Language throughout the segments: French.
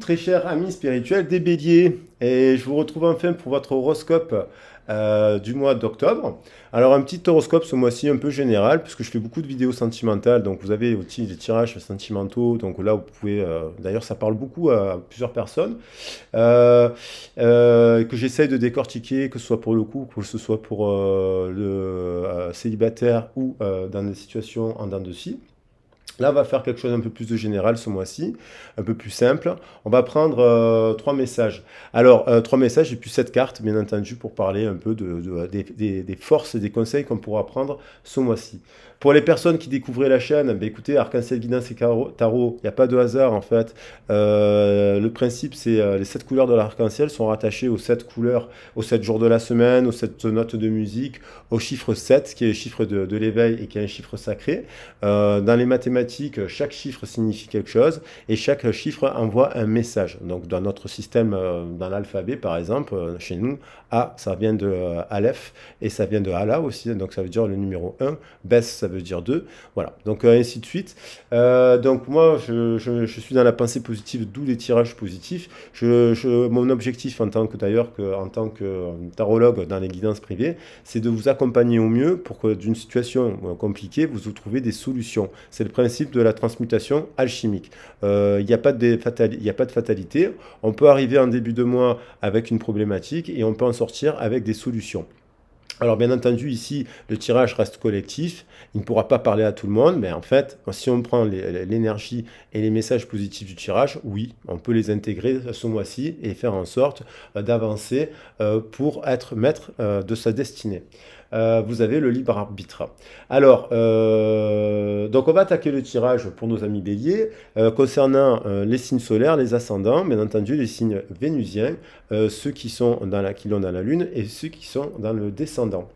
Très cher ami spirituel des béliers, et je vous retrouve enfin pour votre horoscope du mois d'octobre. Alors un petit horoscope ce mois-ci un peu général, puisque je fais beaucoup de vidéos sentimentales, donc vous avez aussi des tirages sentimentaux, donc là vous pouvez, d'ailleurs ça parle beaucoup à plusieurs personnes, euh, que j'essaye de décortiquer, que ce soit pour le couple, que ce soit pour le célibataire ou dans des situations en dents de scie. Là, on va faire quelque chose un peu plus de général ce mois-ci, un peu plus simple. On va prendre trois messages. Alors, trois messages et puis sept cartes, bien entendu, pour parler un peu des forces et des conseils qu'on pourra prendre ce mois-ci. Pour les personnes qui découvraient la chaîne, ben écoutez, Arc-en-Ciel Guidance et Tarot, il n'y a pas de hasard en fait. Le principe, c'est les sept couleurs de l'arc-en-ciel sont rattachées aux sept couleurs, aux sept jours de la semaine, aux sept notes de musique, au chiffre 7, qui est le chiffre de l'éveil et qui est un chiffre sacré. Dans les mathématiques, chaque chiffre signifie quelque chose et chaque chiffre envoie un message. Donc dans notre système, dans l'alphabet par exemple, chez nous, A ça vient de Aleph et ça vient de Allah aussi, donc ça veut dire le numéro 1, Bes ça veut dire 2, voilà, donc ainsi de suite. Donc moi je suis dans la pensée positive, d'où les tirages positifs. Mon objectif en tant que d'ailleurs en tant que tarologue dans les guidances privées, c'est de vous accompagner au mieux pour que d'une situation compliquée, vous trouvez des solutions. C'est le principe de la transmutation alchimique. Il n'y a pas de fatalité. On peut arriver en début de mois avec une problématique et on peut en sortir avec des solutions. Alors bien entendu, ici, le tirage reste collectif, il ne pourra pas parler à tout le monde, mais en fait, si on prend l'énergie et les messages positifs du tirage, oui, on peut les intégrer ce mois-ci et faire en sorte d'avancer pour être maître de sa destinée. Vous avez le libre arbitre. Alors, donc on va attaquer le tirage pour nos amis béliers, concernant les signes solaires, les ascendants, bien entendu les signes vénusiens, ceux qui sont qui l'ont dans la lune et ceux qui sont dans le descendant.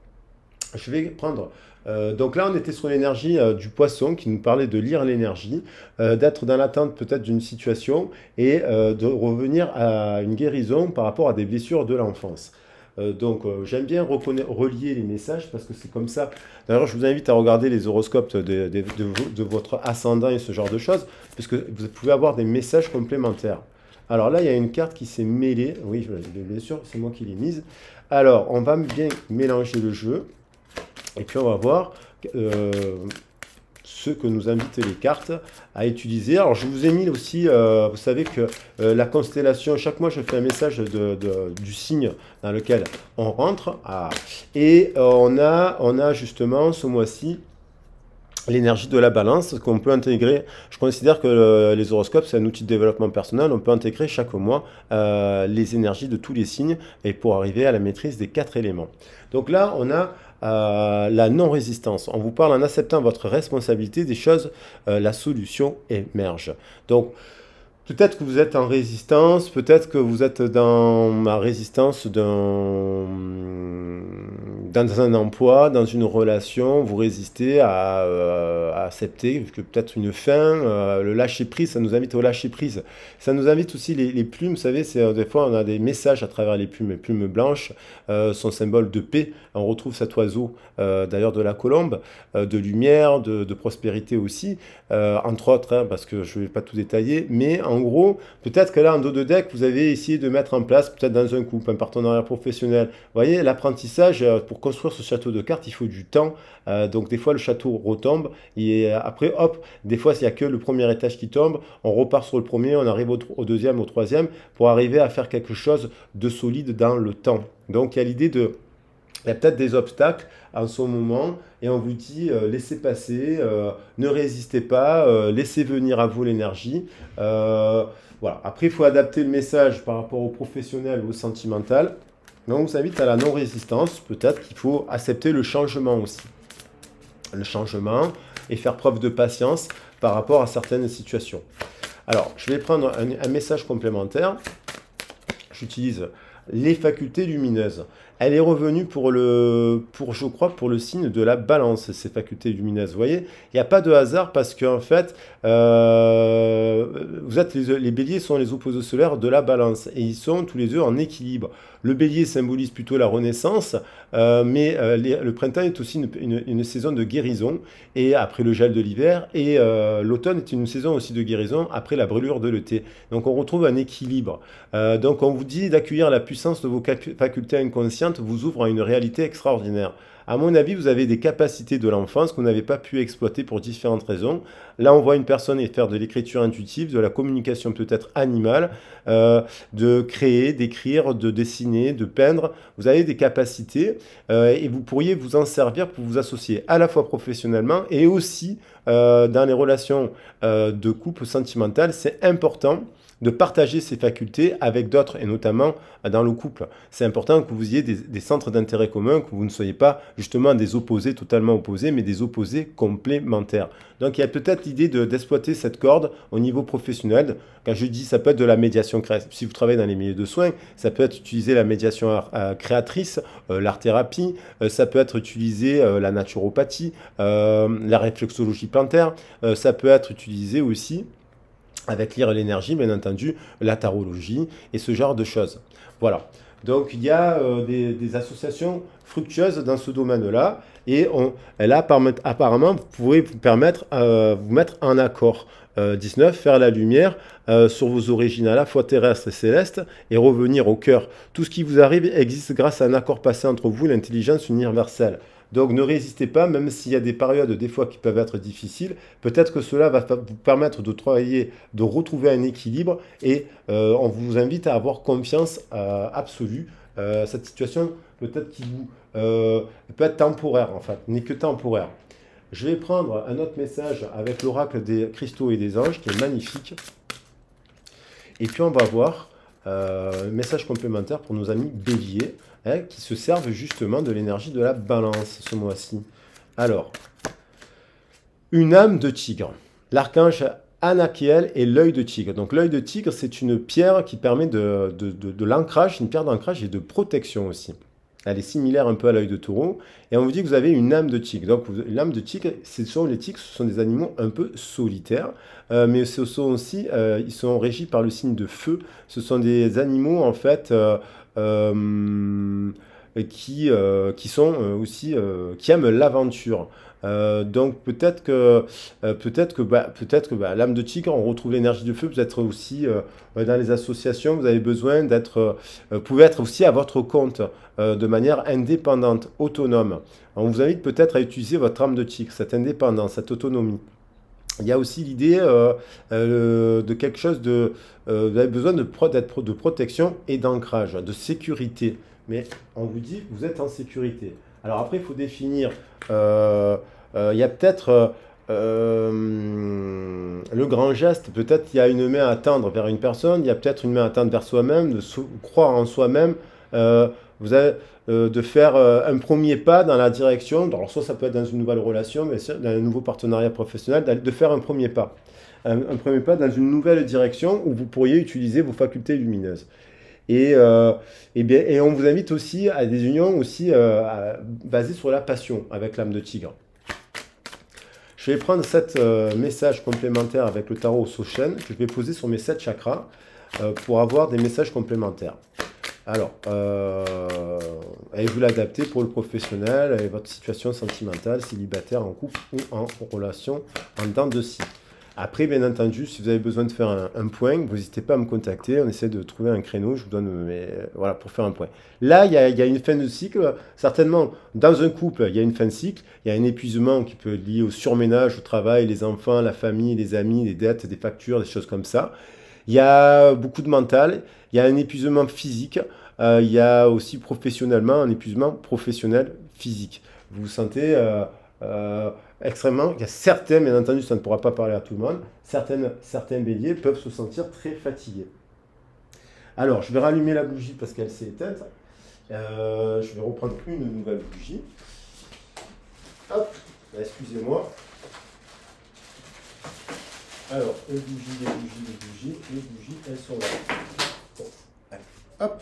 Je vais prendre. Donc là, on était sur l'énergie du poisson qui nous parlait de lire l'énergie, d'être dans l'attente peut-être d'une situation et de revenir à une guérison par rapport à des blessures de l'enfance. J'aime bien relier les messages parce que c'est comme ça. D'ailleurs, je vous invite à regarder les horoscopes de votre ascendant et ce genre de choses, puisque vous pouvez avoir des messages complémentaires. Alors là, il y a une carte qui s'est mêlée. Oui, bien sûr, c'est moi qui l'ai mise. Alors, on va bien mélanger le jeu. Et puis, on va voir ce que nous invitent les cartes à utiliser. Alors, je vous ai mis aussi, vous savez que la constellation, chaque mois, je fais un message du signe dans lequel on rentre. Et on a justement ce mois-ci l'énergie de la balance qu'on peut intégrer. Je considère que les horoscopes, c'est un outil de développement personnel. On peut intégrer chaque mois les énergies de tous les signes et pour arriver à la maîtrise des 4 éléments. Donc là, on a la non-résistance. On vous parle en acceptant votre responsabilité des choses, la solution émerge. Donc, peut-être que vous êtes en résistance, peut-être que vous êtes dans la résistance dans un emploi, dans une relation, vous résistez à accepter que peut-être une fin, le lâcher-prise, ça nous invite au lâcher-prise. Ça nous invite aussi les plumes, vous savez, des fois on a des messages à travers les plumes blanches, sont symbole de paix. On retrouve cet oiseau, d'ailleurs de la colombe, de lumière, de prospérité aussi, entre autres, hein, parce que je ne vais pas tout détailler, mais en gros, peut-être que là, en dos de deck, vous avez essayé de mettre en place, peut-être dans un couple, un partenariat professionnel. Vous voyez, l'apprentissage, pour construire ce château de cartes, il faut du temps. Donc, des fois, le château retombe. Et après, hop, des fois, s'il n'y a que le premier étage qui tombe, on repart sur le premier, on arrive au deuxième, au troisième, pour arriver à faire quelque chose de solide dans le temps. Donc, il y a l'idée de... Il y a peut-être des obstacles en ce moment et on vous dit laissez passer, ne résistez pas, laissez venir à vous l'énergie. Voilà. Après, il faut adapter le message par rapport au professionnel ou au sentimental. Donc, on vous invite à la non-résistance. Peut-être qu'il faut accepter le changement aussi. Le changement et faire preuve de patience par rapport à certaines situations. Alors, je vais prendre un message complémentaire. J'utilise les facultés lumineuses. Elle est revenue je crois, pour le signe de la balance, ces facultés lumineuses. Vous voyez, il n'y a pas de hasard parce qu'en fait, les béliers sont les opposés solaires de la balance et ils sont tous les deux en équilibre. Le bélier symbolise plutôt la renaissance, le printemps est aussi une saison de guérison et après le gel de l'hiver et l'automne est une saison aussi de guérison après la brûlure de l'été. Donc on retrouve un équilibre. Donc on vous dit d'accueillir la puissance de vos facultés inconscientes vous ouvre à une réalité extraordinaire. À mon avis, vous avez des capacités de l'enfance que vous n'avez pas pu exploiter pour différentes raisons. Là, on voit une personne faire de l'écriture intuitive, de la communication peut-être animale, de créer, d'écrire, de dessiner, de peindre. Vous avez des capacités et vous pourriez vous en servir pour vous associer à la fois professionnellement et aussi dans les relations de couple sentimentales. C'est important de partager ses facultés avec d'autres, et notamment dans le couple. C'est important que vous ayez des centres d'intérêt communs, que vous ne soyez pas justement des opposés totalement opposés, mais des opposés complémentaires. Donc il y a peut-être l'idée d'exploiter cette corde au niveau professionnel. Quand je dis ça peut être de la médiation créatrice, si vous travaillez dans les milieux de soins, ça peut être utiliser la médiation créatrice, l'art-thérapie, ça peut être utiliser la naturopathie, la réflexologie plantaire, ça peut être utilisé aussi avec lire l'énergie, bien entendu, la tarologie et ce genre de choses. Voilà. Donc, il y a des associations fructueuses dans ce domaine-là et là, apparemment, vous pouvez vous mettre en accord. 19, faire la lumière sur vos origines à la fois terrestres et célestes et revenir au cœur. Tout ce qui vous arrive existe grâce à un accord passé entre vous et l'intelligence universelle. Donc ne résistez pas, même s'il y a des périodes des fois qui peuvent être difficiles, peut-être que cela va vous permettre de travailler, de retrouver un équilibre et on vous invite à avoir confiance absolue. Cette situation peut-être qui vous peut être temporaire en fait, n'est que temporaire. Je vais prendre un autre message avec l'oracle des cristaux et des anges qui est magnifique. Et puis on va voir un message complémentaire pour nos amis béliers qui se servent justement de l'énergie de la balance ce mois-ci. Alors, une âme de tigre. L'archange Anakiel et l'œil de tigre. Donc l'œil de tigre, c'est une pierre qui permet de l'ancrage, une pierre d'ancrage et de protection aussi. Elle est similaire un peu à l'œil de taureau. Et on vous dit que vous avez une âme de tigre. Donc l'âme de tigre, les tigres, ce sont des animaux un peu solitaires. Mais ce sont aussi, ils sont régis par le signe de feu. Ce sont des animaux, en fait, qui aiment l'aventure. Donc peut-être que l'âme de tigre, on retrouve l'énergie de feu, peut-être aussi dans les associations, vous avez besoin vous pouvez être aussi à votre compte de manière indépendante, autonome. On vous invite peut-être à utiliser votre âme de tigre, cette indépendance, cette autonomie. Il y a aussi l'idée de quelque chose vous avez besoin de protection et d'ancrage, de sécurité. Mais on vous dit que vous êtes en sécurité. Alors après, il faut définir, il y a peut-être le grand geste, peut-être il y a une main à tendre vers une personne, il y a peut-être une main à tendre vers soi-même, de croire en soi-même, vous avez de faire un premier pas dans la direction, alors soit ça peut être dans une nouvelle relation, mais dans un nouveau partenariat professionnel, de faire un premier pas. Un premier pas dans une nouvelle direction où vous pourriez utiliser vos facultés lumineuses. Et on vous invite aussi à des unions aussi basées sur la passion avec l'âme de tigre. Je vais prendre 7 messages complémentaires avec le tarot Soshen que je vais poser sur mes 7 chakras pour avoir des messages complémentaires. Alors, allez-vous l'adapter pour le professionnel, et votre situation sentimentale, célibataire, en couple ou en relation en dents de scie. Après, bien entendu, si vous avez besoin de faire un point, vous n'hésitez pas à me contacter. On essaie de trouver un créneau, je vous donne, voilà, pour faire un point. Là, il y a une fin de cycle. Certainement, dans un couple, il y a une fin de cycle. Il y a un épuisement qui peut être lié au surménage, au travail, les enfants, la famille, les amis, les dettes, des factures, des choses comme ça. Il y a beaucoup de mental. Il y a un épuisement physique. Il y a aussi professionnellement un épuisement professionnel physique. Vous vous sentez extrêmement, il y a certains, bien entendu, ça ne pourra pas parler à tout le monde, certains béliers peuvent se sentir très fatigués. Alors, je vais rallumer la bougie parce qu'elle s'est éteinte. Je vais reprendre une nouvelle bougie. Hop, excusez-moi. Alors, les bougies, les bougies, elles sont là. Bon, allez, hop.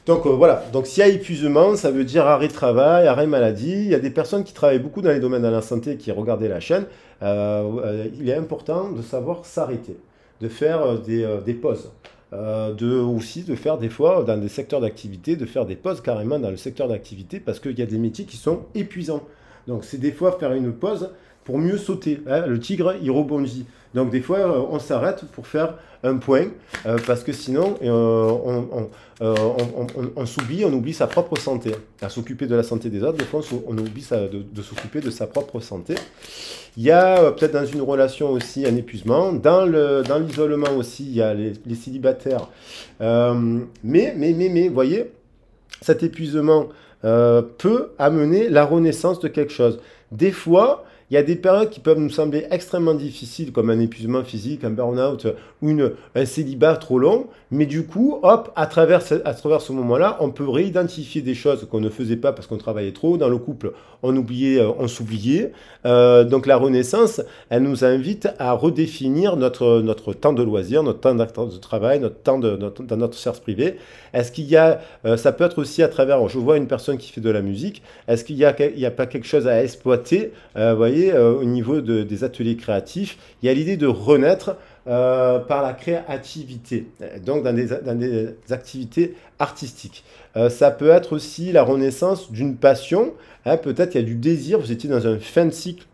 Donc voilà, donc s'il y a épuisement, ça veut dire arrêt de travail, arrêt maladie. Il y a des personnes qui travaillent beaucoup dans les domaines de la santé qui regardaient la chaîne. Il est important de savoir s'arrêter, de faire des pauses. Aussi de faire des fois dans des secteurs d'activité, de faire des pauses carrément dans le secteur d'activité parce qu'il y a des métiers qui sont épuisants. Donc c'est des fois faire une pause pour mieux sauter, hein. Le tigre, il rebondit. Donc des fois, on s'arrête pour faire un point parce que sinon, on s'oublie, on oublie sa propre santé. À s'occuper de la santé des autres, des fois, on oublie de s'occuper de sa propre santé. Il y a peut-être dans une relation aussi un épuisement. Dans l'isolement aussi, il y a les célibataires. Vous voyez, cet épuisement peut amener la renaissance de quelque chose. Des fois, il y a des périodes qui peuvent nous sembler extrêmement difficiles, comme un épuisement physique, un burn-out ou un célibat trop long. Mais du coup, hop, à travers ce moment-là, on peut réidentifier des choses qu'on ne faisait pas parce qu'on travaillait trop. Dans le couple, on s'oubliait. Donc la renaissance, elle nous invite à redéfinir notre temps de loisir, notre temps de travail, notre temps dans notre sphère privée. Est-ce qu'il y a, ça peut être aussi à travers, je vois une personne qui fait de la musique, est-ce qu'il y a pas quelque chose à exploiter, vous voyez, au niveau des ateliers créatifs, il y a l'idée de renaître par la créativité, donc dans des activités artistiques. Ça peut être aussi la renaissance d'une passion, hein, peut-être il y a du désir, vous étiez dans un fin de cycle,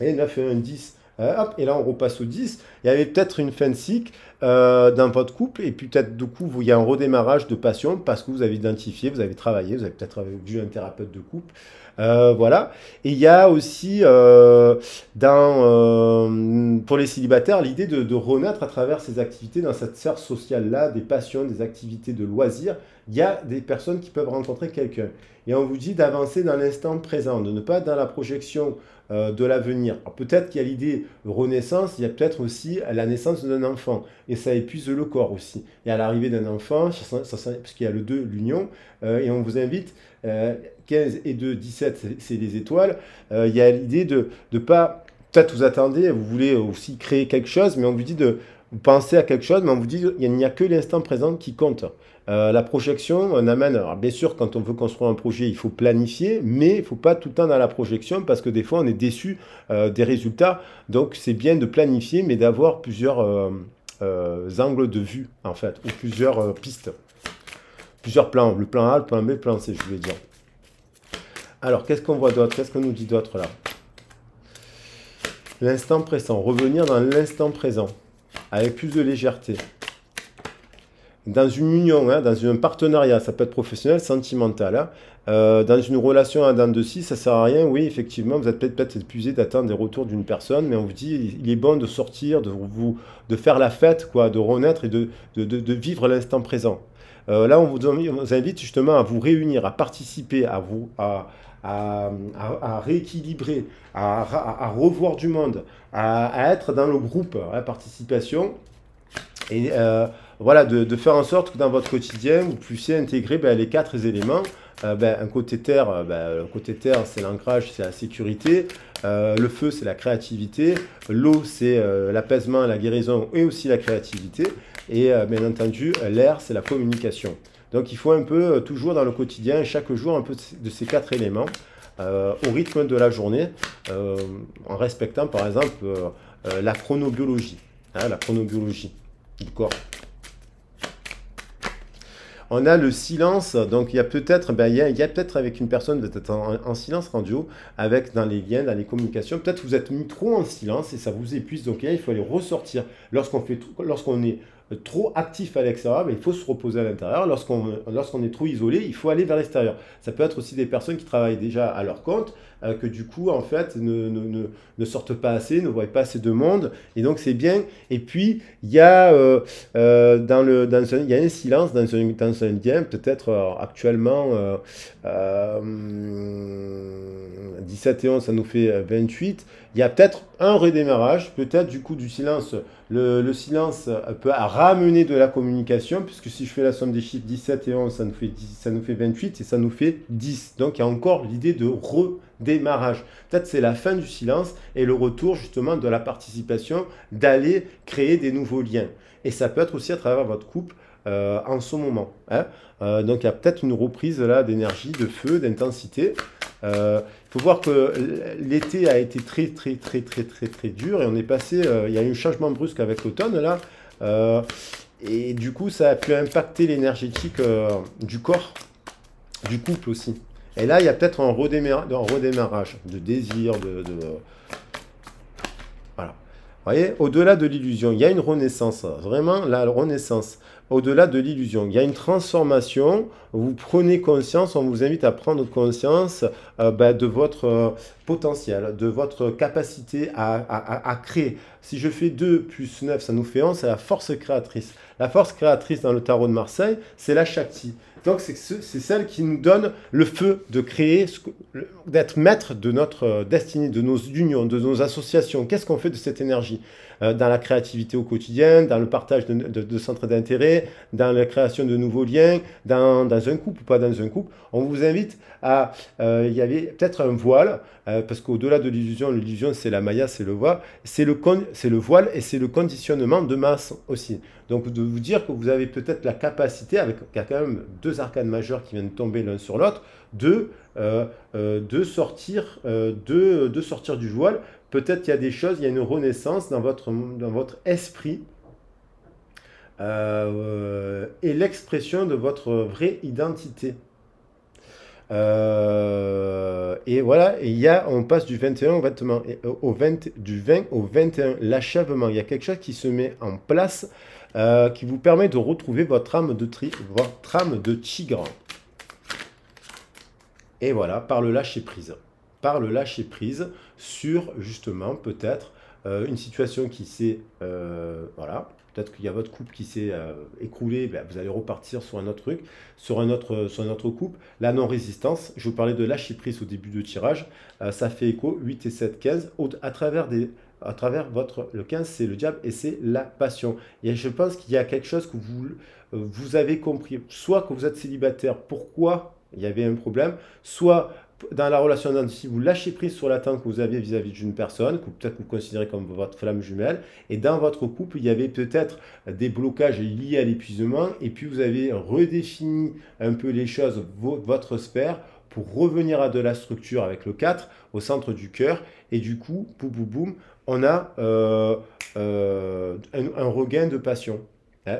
et 9 et un 10, hop, et là on repasse au 10, il y avait peut-être une fin de cycle dans votre couple, et puis peut-être du coup il y a un redémarrage de passion parce que vous avez identifié, vous avez travaillé, vous avez peut-être vu un thérapeute de couple. Voilà. Et il y a aussi pour les célibataires l'idée de renaître à travers ces activités dans cette sphère sociale-là, des passions, des activités de loisirs. Il y a des personnes qui peuvent rencontrer quelqu'un. Et on vous dit d'avancer dans l'instant présent, de ne pas être dans la projection de l'avenir. Peut-être qu'il y a l'idée de renaissance, il y a peut-être aussi la naissance d'un enfant. Et ça épuise le corps aussi. Et à l'arrivée d'un enfant, puisqu'il y a le 2, l'union, et on vous invite, 15 et 2, 17, c'est les étoiles, il y a l'idée de pas, peut-être vous attendez, vous voulez aussi créer quelque chose, mais on vous dit vous pensez à quelque chose, mais on vous dit il n'y a que l'instant présent qui compte. La projection, on amène, alors bien sûr, quand on veut construire un projet, il faut planifier, mais il ne faut pas tout le temps dans la projection parce que des fois, on est déçu des résultats. Donc, c'est bien de planifier, mais d'avoir plusieurs angles de vue, en fait, ou plusieurs pistes, plusieurs plans. Le plan A, le plan B, le plan C, je voulais dire. Alors, qu'est-ce qu'on voit d'autre? Qu'est-ce qu'on nous dit d'autre là? L'instant présent, revenir dans l'instant présent, avec plus de légèreté. Dans une union, hein, dans un partenariat, ça peut être professionnel, sentimental. Hein, dans une relation à dents de scie, ça ne sert à rien. Oui, effectivement, vous êtes peut-être épuisé d'attendre des retours d'une personne, mais on vous dit il est bon de sortir, de faire la fête, quoi, de renaître et de vivre l'instant présent. Là, on vous invite justement à vous réunir, à participer, à rééquilibrer, à revoir du monde, à être dans le groupe, la participation. Et voilà, de faire en sorte que dans votre quotidien, vous puissiez intégrer les 4 éléments. Un côté terre, le côté terre, c'est l'ancrage, c'est la sécurité. Le feu, c'est la créativité. L'eau, c'est l'apaisement, la guérison et aussi la créativité. Et bien entendu, l'air, c'est la communication. Donc il faut un peu, toujours dans le quotidien, chaque jour, un peu de ces 4 éléments au rythme de la journée, en respectant par exemple la chronobiologie. Hein, la chronobiologie du corps. On a le silence, donc il y a peut-être peut-être avec une personne, vous êtes en silence radio, avec dans les liens, dans les communications, peut-être vous êtes mis trop en silence et ça vous épuise, donc là il faut aller ressortir. Lorsqu'on est trop actif à l'extérieur, il faut se reposer à l'intérieur. Lorsqu'on est trop isolé, il faut aller vers l'extérieur. Ça peut être aussi des personnes qui travaillent déjà à leur compte, que du coup, en fait, ne sortent pas assez, ne voient pas assez de monde. Et donc, c'est bien. Et puis, il y a, il y a un silence dans un lien, peut-être actuellement, 17 et 11, ça nous fait 28. Il y a peut-être un redémarrage, peut-être du coup du silence. Le silence peut ramener de la communication, puisque si je fais la somme des chiffres 17 et 11, ça nous fait 28 et ça nous fait 10. Donc il y a encore l'idée de redémarrage. Peut-être c'est la fin du silence et le retour justement de la participation, d'aller créer des nouveaux liens. Et ça peut être aussi à travers votre couple, en ce moment. Hein. Donc il y a peut-être une reprise là d'énergie, de feu, d'intensité. Il faut voir que l'été a été très dur et on est passé, il y a eu un changement brusque avec l'automne là. Et du coup, ça a pu impacter l'énergétique du corps, du couple aussi. Et là, il y a peut-être un redémarrage de désir, voilà. Vous voyez, au-delà de l'illusion, il y a une renaissance, vraiment la renaissance. Au-delà de l'illusion, il y a une transformation. Vous prenez conscience, on vous invite à prendre conscience de votre potentiel, de votre capacité à créer. Si je fais 2 plus 9, ça nous fait 11, c'est la force créatrice. La force créatrice dans le tarot de Marseille, c'est la Shakti. Donc c'est celle qui nous donne le feu de créer, d'être maître de notre destinée, de nos unions, de nos associations. Qu'est-ce qu'on fait de cette énergie dans la créativité au quotidien, dans le partage de centres d'intérêt, dans la création de nouveaux liens, dans un couple ou pas dans un couple. On vous invite à... il y avait peut-être un voile, parce qu'au-delà de l'illusion c'est la maya, c'est le voile, c'est le voile et c'est le conditionnement de masse aussi. Donc de vous dire que vous avez peut-être la capacité, avec il y a quand même 2 arcanes majeures qui viennent tomber l'un sur l'autre, de sortir du voile. Peut-être qu'il y a des choses, il y a une renaissance dans votre esprit et l'expression de votre vraie identité. Et voilà, et on passe du 21 du 20 au 21, l'achèvement. Il y a quelque chose qui se met en place qui vous permet de retrouver votre âme de tigre. Et voilà, par le lâcher prise. Par le lâcher prise sur, justement, peut-être une situation qui s'est... voilà, peut-être qu'il y a votre couple qui s'est écroulé, ben, vous allez repartir sur un autre truc, sur un autre couple. La non-résistance, je vous parlais de lâcher prise au début de tirage, ça fait écho, 8 et 7, 15, à travers le 15, c'est le diable et c'est la passion. Et je pense qu'il y a quelque chose que vous avez compris, soit que vous êtes célibataire, pourquoi il y avait un problème, soit dans la relation d'identité, vous lâchez prise sur l'attente que vous aviez vis-à-vis d'une personne, que peut-être vous considérez comme votre flamme jumelle, et dans votre couple, il y avait peut-être des blocages liés à l'épuisement, et puis vous avez redéfini un peu les choses, votre sphère, pour revenir à de la structure avec le 4, au centre du cœur, et du coup, boum, boum, boum, on a un regain de passion.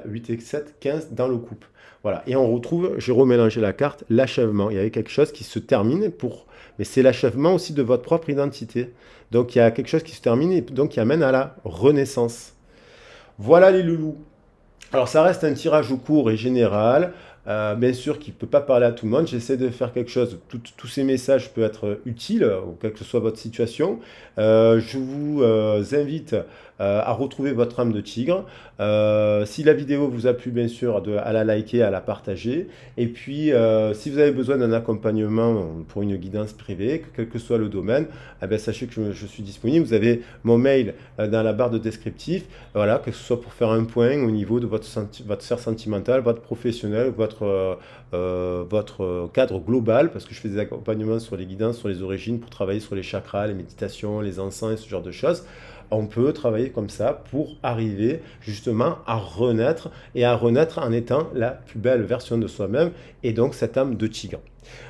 8 et 7, 15 dans le couple. Voilà. Et on retrouve, j'ai remélangé la carte, l'achèvement. Il y avait quelque chose qui se termine mais c'est l'achèvement aussi de votre propre identité. Donc il y a quelque chose qui se termine et donc qui amène à la renaissance. Voilà les loulous. Alors ça reste un tirage au court et général. Bien sûr qu'il ne peut pas parler à tout le monde. J'essaie de faire quelque chose. Tous ces messages peuvent être utiles, quelle que soit votre situation. Je vous invite à retrouver votre âme de tigre. Si la vidéo vous a plu, bien sûr, à la liker, à la partager. Et puis, si vous avez besoin d'un accompagnement pour une guidance privée, quel que soit le domaine, eh bien, sachez que je suis disponible. Vous avez mon mail dans la barre de descriptif. Voilà, que ce soit pour faire un point au niveau de votre sphère sentimentale, votre professionnel, votre cadre global, parce que je fais des accompagnements sur les guidances, sur les origines, pour travailler sur les chakras, les méditations, les encens et ce genre de choses. On peut travailler comme ça pour arriver justement à renaître et à renaître en étant la plus belle version de soi-même et donc cette âme de tigre.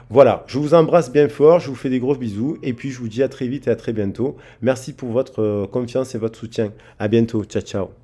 Voilà, je vous embrasse bien fort, je vous fais des gros bisous et puis je vous dis à très vite et à très bientôt. Merci pour votre confiance et votre soutien. À bientôt, ciao ciao.